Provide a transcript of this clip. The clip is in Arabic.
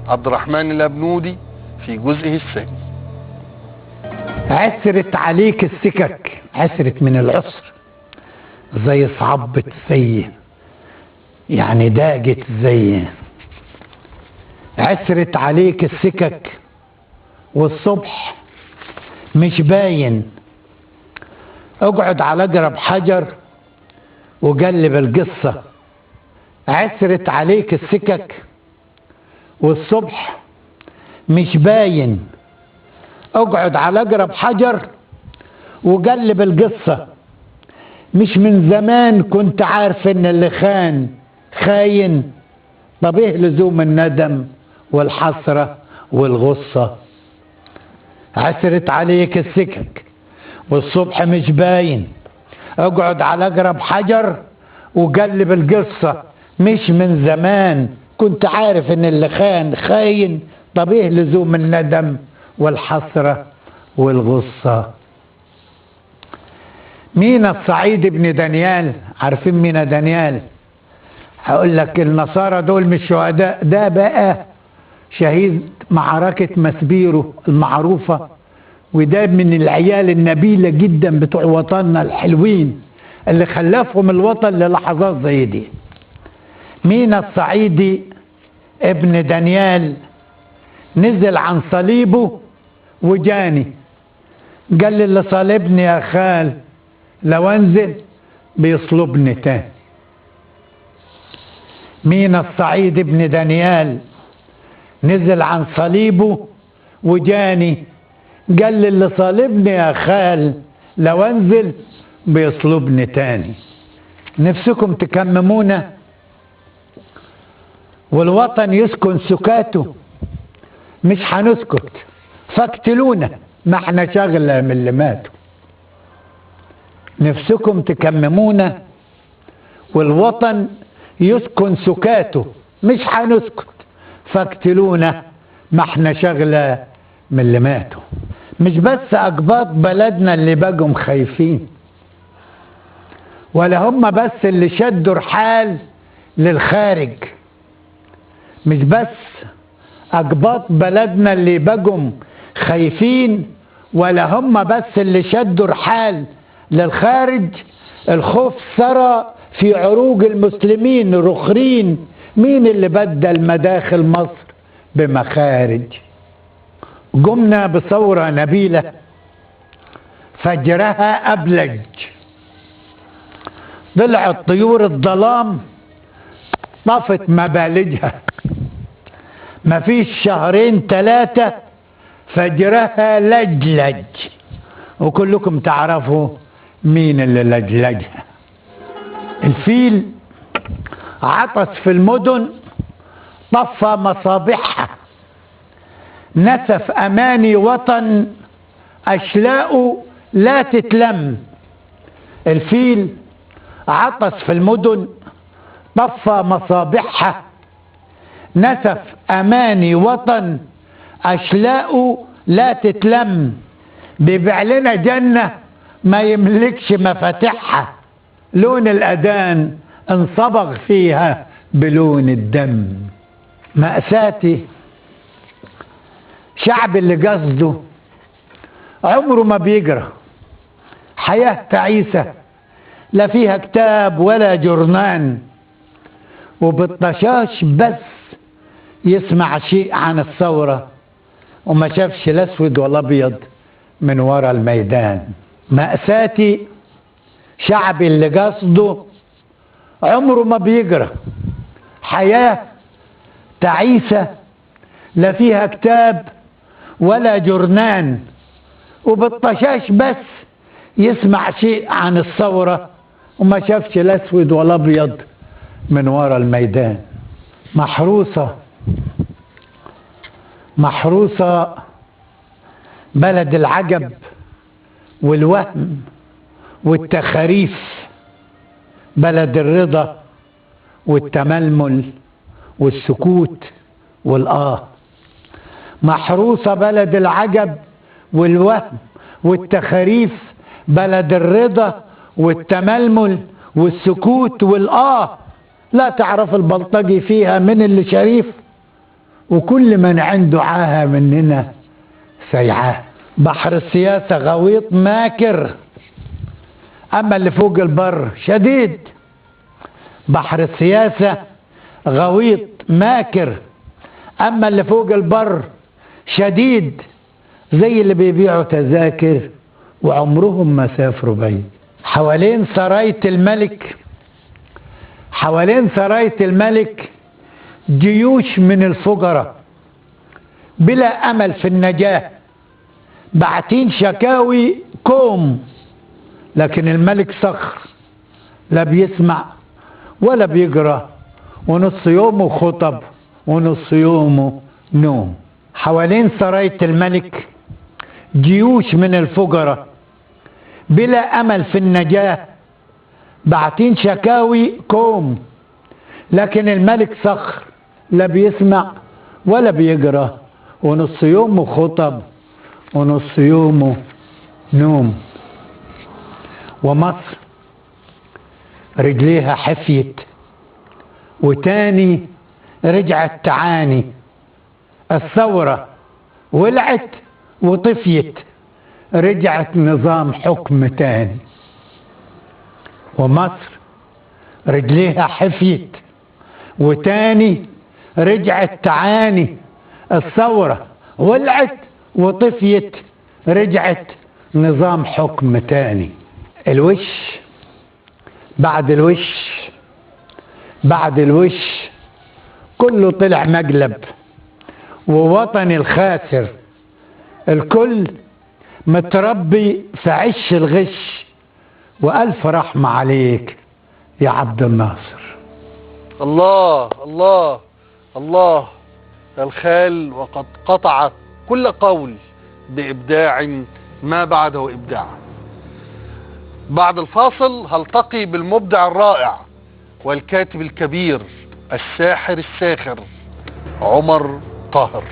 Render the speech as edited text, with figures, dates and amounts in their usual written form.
عبد الرحمن الأبنودي في جزئه الثاني. عسرت عليك السكك، عسرت من العسر، زي صعبت زي يعني ضاقت زي. عسرت عليك السكك والصبح مش باين، اقعد على اقرب حجر وقلب القصة. عسرت عليك السكك والصبح مش باين، اقعد على اقرب حجر وقلب القصة. مش من زمان كنت عارف ان اللي خان خاين، طب ايه لزوم الندم والحسرة والغصة؟ عسرت عليك السكك والصبح مش باين، اقعد على اقرب حجر وقلب القصة. مش من زمان كنت عارف ان اللي خان خاين، طب ايه لزوم الندم والحسرة والغصة؟ مين الصعيد ابن دانيال؟ عارفين مين دانيال؟ هقول لك النصارى دول مش شهداء، ده بقى شهيد معركة مسبيرو المعروفة، وده من العيال النبيلة جدا بتوع وطننا الحلوين اللي خلفهم الوطن للحظات زي دي. مين الصعيدي ابن دانيال نزل عن صليبه وجاني، قال لي اللي صلبني يا خال لو انزل بيصلبني تاني. مين الصعيد ابن دانيال نزل عن صليبه وجاني، قال لي اللي صلبني يا خال لو انزل بيصلبني تاني. نفسكم تكممونا والوطن يسكن سكاته؟ مش هنسكت، فاقتلونا ما احنا شغلة من اللي ماتوا. نفسكم تكممونا والوطن يسكن سكاته؟ مش هنسكت، فاقتلونا ما احنا شغلة من اللي ماتوا. مش بس أقباط بلدنا اللي بقوا خايفين، ولا هم بس اللي شدوا رحال للخارج. مش بس أقباط بلدنا اللي بقوا خايفين، ولا هم بس اللي شدوا رحال للخارج. الخوف ثرى في عروق المسلمين رخرين. مين اللي بدل مداخل مصر بمخارج؟ قمنا بثورة نبيلة فجرها أبلج، طلعت طيور الظلام طفت مبالجها. مفيش شهرين ثلاثة فجرها لجلج، وكلكم تعرفوا مين اللي لجلجها. الفيل عطس في المدن طفى مصابيحها، نسف أماني وطن أشلاء لا تتلم. الفيل عطس في المدن طفى مصابيحها، نسف أماني وطن أشلاء لا تتلم. بيبيع لنا جنة ما يملكش مفاتيحها، لون الأذان انصبغ فيها بلون الدم. مأساتي شعب اللي قصده عمره ما بيجرى، حياة تعيسة لا فيها كتاب ولا جرنان، وبالطشاش بس يسمع شيء عن الثورة وما شافش الأسود ولا أبيض من ورا الميدان. مأساتي شعب اللي قصده عمره ما بيجرى، حياة تعيسة لا فيها كتاب ولا جرنان، وبالطشاش بس يسمع شيء عن الثورة وما شافش الأسود ولا أبيض من ورا الميدان. محروسة محروسة بلد العجب والوهم والتخاريف، بلد الرضا والتململ والسكوت والآه. محروسة بلد العجب والوهم والتخاريف، بلد الرضا والتململ والسكوت والآه. لا تعرف البلطجي فيها من اللي شريف، وكل من عنده عاهة مننا سيعاه. بحر السياسة غويط ماكر، أما اللي فوق البر شديد. بحر السياسة غويط ماكر، أما اللي فوق البر شديد. زي اللي بيبيعوا تذاكر وعمرهم ما سافروا بعيد. حوالين سراية الملك، حوالين سراية الملك جيوش من الفقراء بلا أمل في النجاة، باعتين شكاوي كوم، لكن الملك صخر لا بيسمع ولا بيقرأ، ونص يومه خطب ونص يومه نوم. حوالين سراية الملك جيوش من الفقراء بلا أمل في النجاة، باعتين شكاوي كوم، لكن الملك صخر لا بيسمع ولا بيقرأ، ونص يومه خطب ونص يومه نوم. ومصر رجليها حفيت وتاني رجعت تعاني. الثورة ولعت وطفيت، رجعت نظام حكم تاني. ومصر رجليها حفيت وتاني رجعت تعاني. الثورة ولعت وطفيت، رجعت نظام حكم تاني. الوش بعد الوش بعد الوش كله طلع مقلب، ووطن الخاسر الكل متربي في عش الغش. وألف رحمة عليك يا عبد الناصر. الله الله الله. الخال وقد قطع كل قول بإبداع ما بعده إبداع. بعد الفاصل هلتقي بالمبدع الرائع والكاتب الكبير الساحر الساخر عمر طاهر.